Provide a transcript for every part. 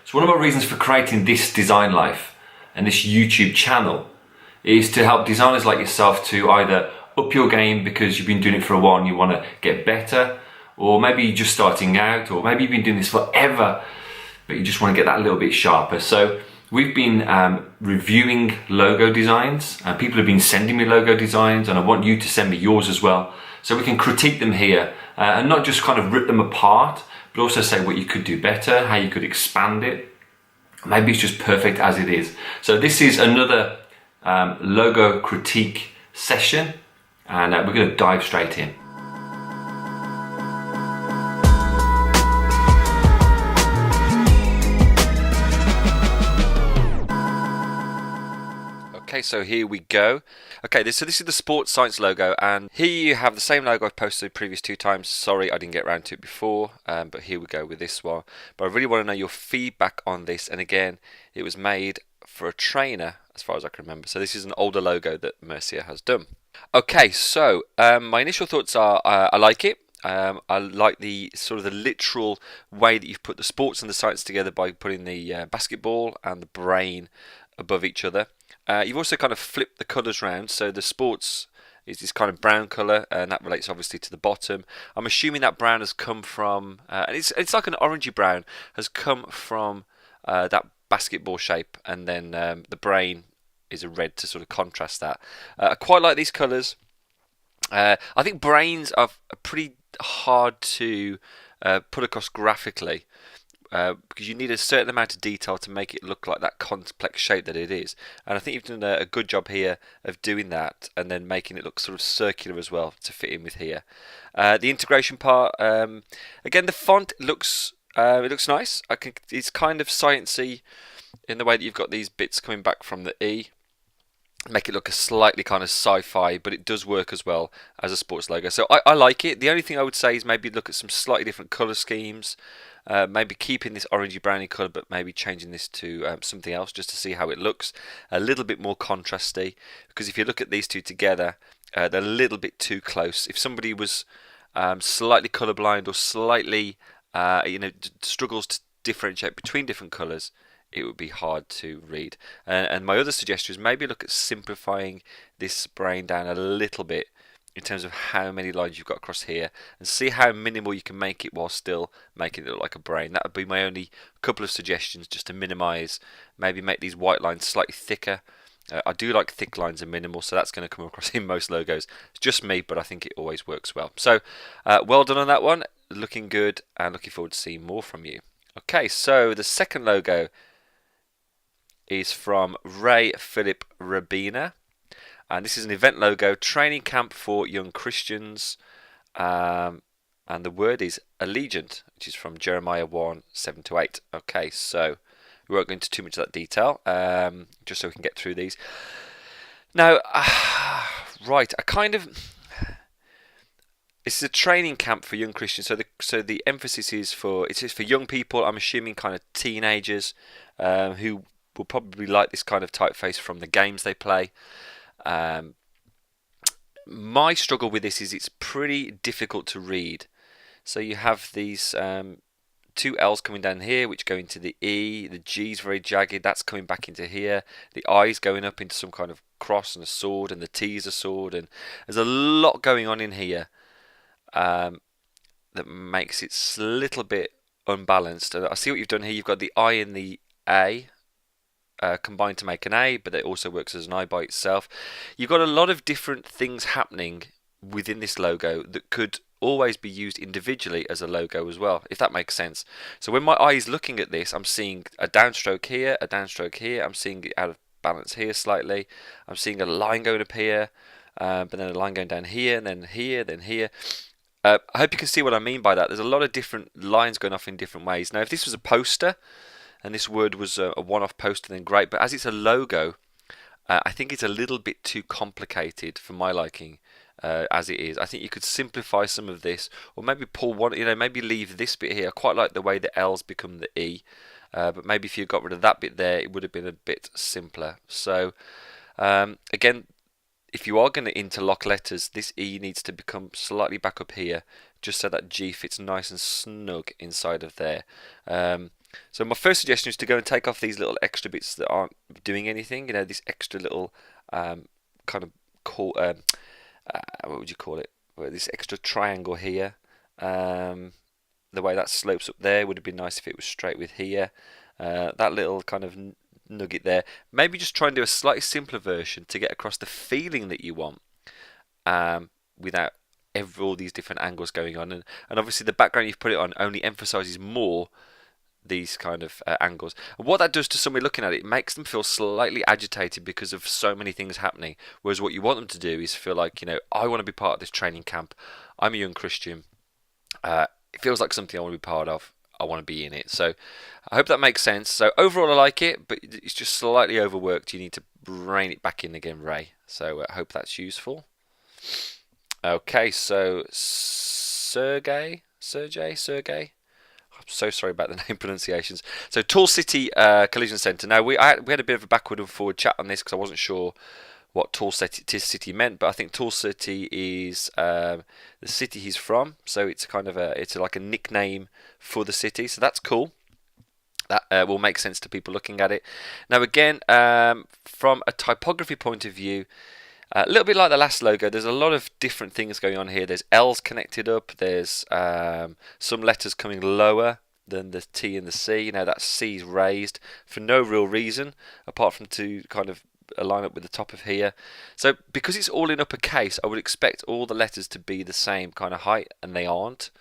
So one of my reasons for creating this Design Life and this YouTube channel is to help designers like yourself to either up your game because you've been doing it for a while and you want to get better, or maybe you're just starting out, or maybe you've been doing this forever but you just want to get that a little bit sharper. So we've been reviewing logo designs, and people have been sending me logo designs, and I want you to send me yours as well, so we can critique them here and not just kind of rip them apart, but also say what you could do better, how you could expand it. Maybe it's just perfect as it is. So this is another logo critique session, and we're going to dive straight in. Okay, so here we go. Okay, so this is the Sports Science logo, and here you have the same logo I've posted the previous 2 times. Sorry I didn't get around to it before, but here we go with this one. But I really want to know your feedback on this, and again, it was made for a trainer as far as I can remember. So this is an older logo that Mercier has done. Okay, so my initial thoughts are I like it. I like the sort of the literal way that you've put the sports and the science together by putting the basketball and the brain above each other. You've also kind of flipped the colours round, so the sports is this kind of brown colour, and that relates obviously to the bottom. I'm assuming that brown has come from, and it's like an orangey brown, has come from that basketball shape, and then the brain is a red to sort of contrast that. I quite like these colours. I think brains are pretty hard to put across graphically. Because you need a certain amount of detail to make it look like that complex shape that it is, and I think you've done a good job here of doing that and then making it look sort of circular as well to fit in with here. The integration part, again, the font looks it looks nice. It's kind of sciencey in the way that you've got these bits coming back from the E, make it look a slightly kind of sci-fi, but it does work as well as a sports logo. So I like it. The only thing I would say is maybe look at some slightly different colour schemes. Maybe keeping this orangey browny colour, but maybe changing this to something else just to see how it looks. A little bit more contrasty, because if you look at these two together, they're a little bit too close. If somebody was slightly colourblind or slightly, struggles to differentiate between different colours, it would be hard to read. And my other suggestion is maybe look at simplifying this brain down a little bit in terms of how many lines you've got across here, and see how minimal you can make it while still making it look like a brain. That would be my only couple of suggestions, just to minimise, maybe make these white lines slightly thicker. I do like thick lines and minimal, so that's going to come across in most logos. It's just me, but I think it always works well. So well done on that one, looking good, and looking forward to seeing more from you. Okay, so the second logo is from Ray Philip Rabina. And this is an event logo, training camp for young Christians. And the word is allegiant, which is from Jeremiah 1, 7-8. Okay, so we won't go into too much of that detail, just so we can get through these. Now, right, this is a training camp for young Christians. So the emphasis is for young people. I'm assuming kind of teenagers who will probably like this kind of typeface from the games they play. My struggle with this is it's pretty difficult to read. So you have these 2 L's coming down here, which go into the E. The G's very jagged. That's coming back into here. The I's going up into some kind of cross and a sword, and the T's a sword. And there's a lot going on in here that makes it a little bit unbalanced. And I see what you've done here. You've got the I and the A combined to make an A, but it also works as an I by itself. You've got a lot of different things happening within this logo that could always be used individually as a logo as well, if that makes sense. So when my eye is looking at this, I'm seeing a downstroke here, a downstroke here, I'm seeing it out of balance here slightly, I'm seeing a line going up here, but then a line going down here, and then here, then here. I hope you can see what I mean by that. There's a lot of different lines going off in different ways. Now if this was a poster, and this word was a one-off poster, then great. But as it's a logo, I think it's a little bit too complicated for my liking as it is. I think you could simplify some of this, or maybe pull one, maybe leave this bit here. I quite like the way the L's become the E, but maybe if you got rid of that bit there, it would have been a bit simpler. So again, if you are going to interlock letters, this E needs to become slightly back up here, just so that G fits nice and snug inside of there. So my first suggestion is to go and take off these little extra bits that aren't doing anything. This extra little kind of what would you call it? Well, this extra triangle here. The way that slopes up there would have been nice if it was straight with here. That little kind of nugget there. Maybe just try and do a slightly simpler version to get across the feeling that you want without all these different angles going on. And obviously the background you've put it on only emphasises more these kind of angles. And what that does to somebody looking at it, it makes them feel slightly agitated because of so many things happening. Whereas what you want them to do is feel like, I want to be part of this training camp. I'm a young Christian. It feels like something I want to be part of. I want to be in it. So I hope that makes sense. So overall I like it, but it's just slightly overworked. You need to rein it back in again, Ray. So I hope that's useful. Okay, so Sergei. I'm so sorry about the name pronunciations. So Tool City Collision Centre. Now we had a bit of a backward and forward chat on this because I wasn't sure what Tool City meant, but I think Tool City is the city he's from, so it's kind of like a nickname for the city, so that's cool. That will make sense to people looking at it. Now again, from a typography point of view, a little bit like the last logo, there's a lot of different things going on here. There's L's connected up, there's some letters coming lower than the T and the C. That C is raised for no real reason, apart from to kind of align up with the top of here. So because it's all in uppercase, I would expect all the letters to be the same kind of height, and they aren't.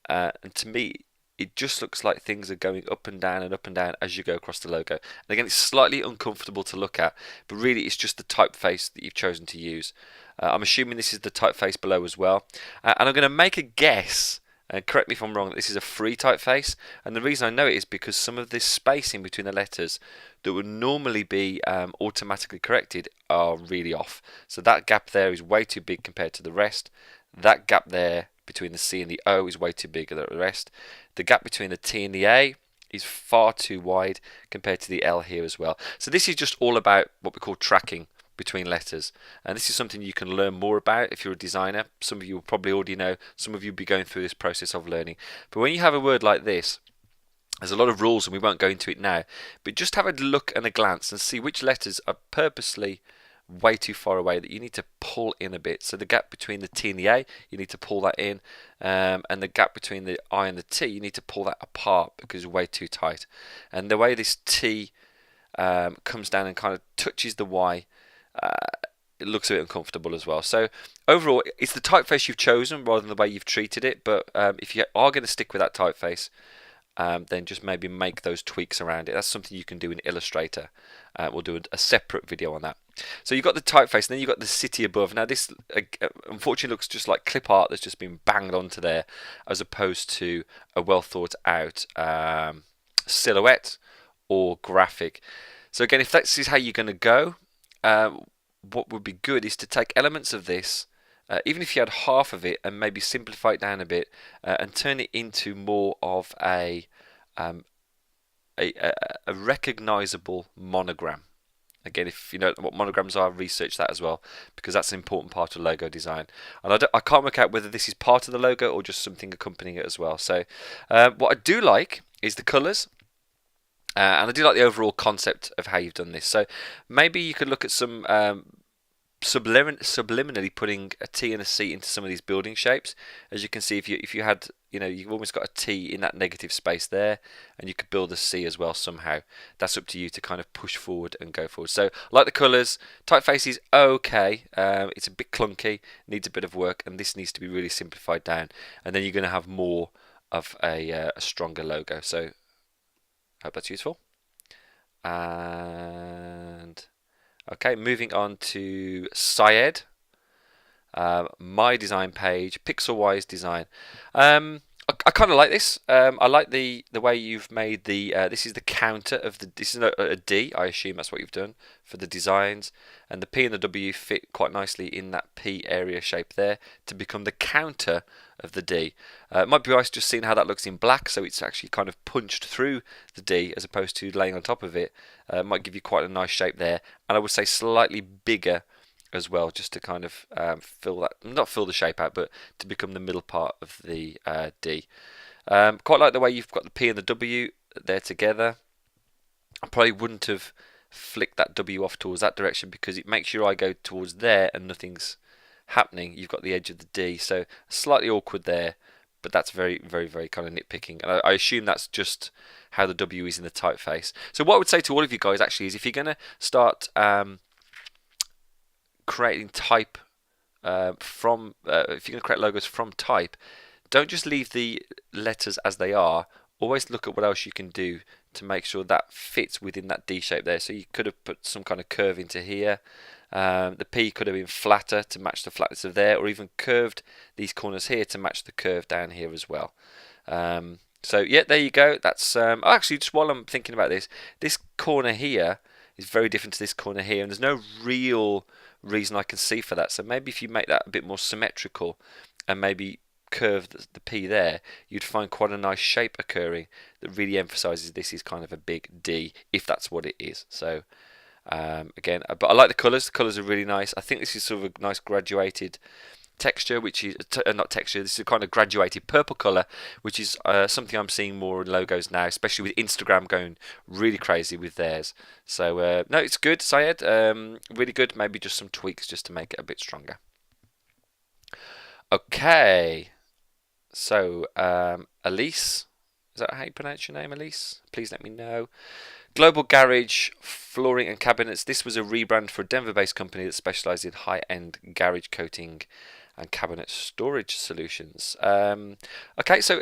And to me, it just looks like things are going up and down as you go across the logo. And again, it's slightly uncomfortable to look at, but really it's just the typeface that you've chosen to use. I'm assuming this is the typeface below as well. And I'm going to make a guess, and correct me if I'm wrong, that this is a free typeface. And the reason I know it is because some of this spacing between the letters that would normally be automatically corrected are really off. So that gap there is way too big compared to the rest. That gap there between the C and the O is way too big than the rest. The gap between the T and the A is far too wide compared to the L here as well. So this is just all about what we call tracking between letters, and this is something you can learn more about if you're a designer. Some of you will probably already know, some of you will be going through this process of learning. But when you have a word like this, there's a lot of rules and we won't go into it now, but just have a look and a glance and see which letters are purposely way too far away that you need to pull in a bit. So the gap between the T and the A, you need to pull that in, and the gap between the I and the T, you need to pull that apart because it's way too tight. And the way this T comes down and kind of touches the Y, it looks a bit uncomfortable as well. So overall, it's the typeface you've chosen rather than the way you've treated it. But if you are going to stick with that typeface, then just maybe make those tweaks around it. That's something you can do in Illustrator. We'll do a separate video on that. So you've got the typeface, and then you've got the city above. Now this unfortunately looks just like clip art that's just been banged onto there, as opposed to a well thought out silhouette or graphic. So again, if this is how you're going to go, what would be good is to take elements of this, even if you had half of it, and maybe simplify it down a bit and turn it into more of a recognizable monogram. Again, if you know what monograms are, research that as well, because that's an important part of logo design. And I can't work out whether this is part of the logo or just something accompanying it as well. So what I do like is the colours. And I do like the overall concept of how you've done this. So maybe you could look at some subliminally putting a T and a C into some of these building shapes. As you can see, if you had, you've almost got a T in that negative space there, and you could build a C as well somehow. That's up to you to kind of push forward and go forward. So I like the colours. Typeface is okay. It's a bit clunky, needs a bit of work, and this needs to be really simplified down. And then you're going to have more of a stronger logo. So hope that's useful. And okay, moving on to Syed, my design page, pixel-wise design. I kind of like this. I like the way you've made the. This is the counter of the. This is a D. I assume that's what you've done for the designs, and the P and the W fit quite nicely in that P area shape there to become the counter of the D. It might be nice just seeing how that looks in black, so it's actually kind of punched through the D as opposed to laying on top of it. Might give you quite a nice shape there, and I would say slightly bigger as well, just to kind of not fill the shape out, but to become the middle part of the D. Quite like the way you've got the P and the W there together. I probably wouldn't have flicked that W off towards that direction because it makes your eye go towards there and nothing's happening. You've got the edge of the D, so slightly awkward there, but that's very, very, very kind of nitpicking. And I assume that's just how the W is in the typeface. So what I would say to all of you guys actually is if you're going to start creating type if you're going to create logos from type, don't just leave the letters as they are. Always look at what else you can do to make sure that fits within that D shape there. So you could have put some kind of curve into here. The P could have been flatter to match the flatness of there, or even curved these corners here to match the curve down here as well. So yeah, there you go. That's actually, just while I'm thinking about this corner here is very different to this corner here, and there's no real reason I can see for that. So maybe if you make that a bit more symmetrical and maybe curve the P there, you'd find quite a nice shape occurring that really emphasizes this is kind of a big D, if that's what it is. So again, but I like the colours. The colours are really nice. I think this is sort of a nice graduated texture, which is not texture. This is a kind of graduated purple colour, which is something I'm seeing more in logos now, especially with Instagram going really crazy with theirs. So no, it's good, Syed. Really good. Maybe just some tweaks just to make it a bit stronger. Okay. So Elise, is that how you pronounce your name, Elise? Please let me know. Global Garage Flooring and Cabinets. This was a rebrand for a Denver-based company that specialised in high-end garage coating and cabinet storage solutions. Okay, so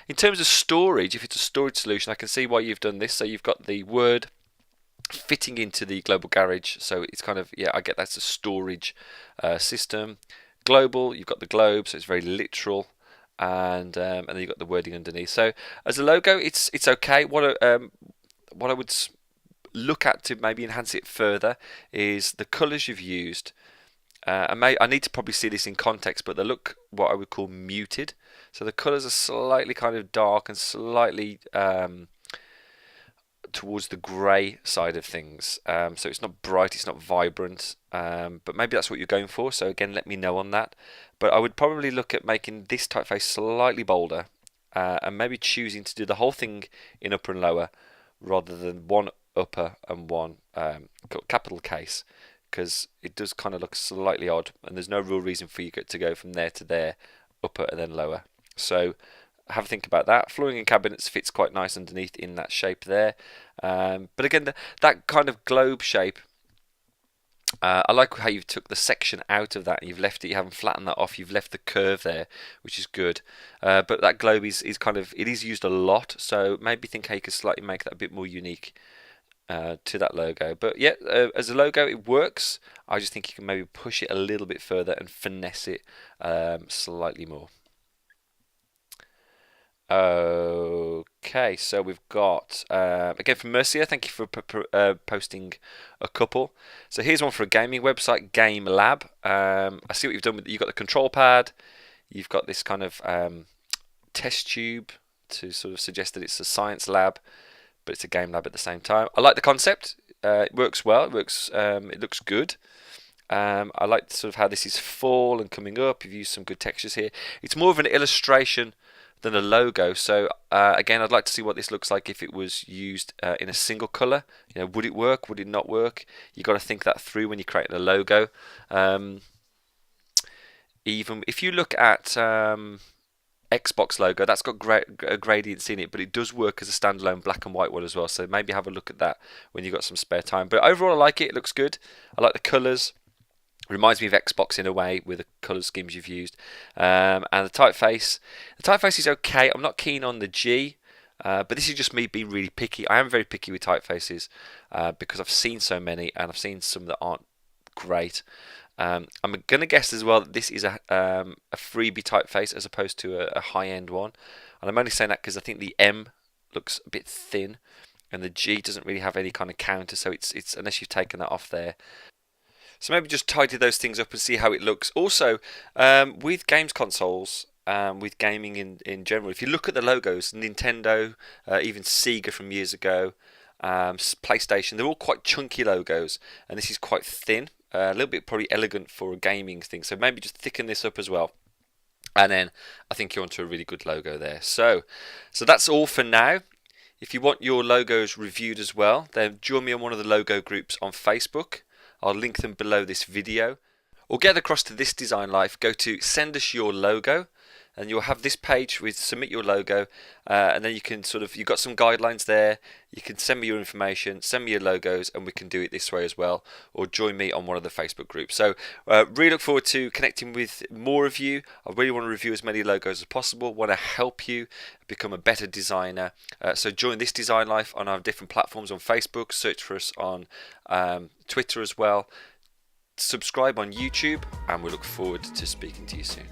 in terms of storage, if it's a storage solution, I can see why you've done this. So you've got the word fitting into the Global Garage. So it's kind of, yeah, I get that's a storage system. Global, you've got the globe, so it's very literal. And then you've got the wording underneath. So as a logo, it's okay. What I would look at to maybe enhance it further is the colours you've used. I need to probably see this in context, but they look what I would call muted. So the colours are slightly kind of dark and slightly towards the grey side of things. So it's not bright, it's not vibrant, but maybe that's what you're going for. So again, let me know on that. But I would probably look at making this typeface slightly bolder and maybe choosing to do the whole thing in upper and lower rather than one upper and one capital case, because it does kind of look slightly odd and there's no real reason for you to go from there to there, upper and then lower. So have a think about that. Flooring and cabinets fits quite nice underneath in that shape there. But again, that kind of globe shape, I like how you've took the section out of that and you've left it, you haven't flattened that off, you've left the curve there, which is good. But that globe is kind of, it is used a lot, so maybe think how you could slightly make that a bit more unique to that logo. But yeah, as a logo it works. I just think you can maybe push it a little bit further and finesse it slightly more. Okay, so we've got again from Mercia. Thank you for posting a couple. So here's one for a gaming website, Game Lab. I see what you've done with. You've got the control pad. You've got this kind of test tube to sort of suggest that it's a science lab, but it's a game lab at the same time. I like the concept. It works well. It works. It looks good. I like sort of how this is fall and coming up. You've used some good textures here. It's more of an illustration than a logo. So again, I'd like to see what this looks like if it was used in a single color. You know, would it work? Would it not work? You got to think that through when you're creating a logo. Even if you look at Xbox logo, that's got gradients in it, but it does work as a standalone black and white one as well. So maybe have a look at that when you've got some spare time. But overall, I like it. It looks good. I like the colors. Reminds me of Xbox in a way with the colour schemes you've used. And the typeface is okay. I'm not keen on the G, but this is just me being really picky. I am very picky with typefaces because I've seen so many and I've seen some that aren't great. I'm going to guess as well that this is a freebie typeface as opposed to a high-end one. And I'm only saying that because I think the M looks a bit thin and the G doesn't really have any kind of counter, so it's unless you've taken that off there. So maybe just tidy those things up and see how it looks. Also, with games consoles, with gaming in general, if you look at the logos, Nintendo, even Sega from years ago, PlayStation, they're all quite chunky logos, and this is quite thin, a little bit probably elegant for a gaming thing. So maybe just thicken this up as well. And then I think you're onto a really good logo there. So that's all for now. If you want your logos reviewed as well, then join me on one of the logo groups on Facebook. I'll link them below this video. Or get across to This Design Life, go to Send Us Your Logo, and you'll have this page with Submit Your Logo, and then you can you've got some guidelines there. You can send me your information, send me your logos, and we can do it this way as well. Or join me on one of the Facebook groups. So really look forward to connecting with more of you. I really want to review as many logos as possible, want to help you become a better designer. So join This Design Life on our different platforms on Facebook, search for us on Twitter as well. Subscribe on YouTube, and we look forward to speaking to you soon.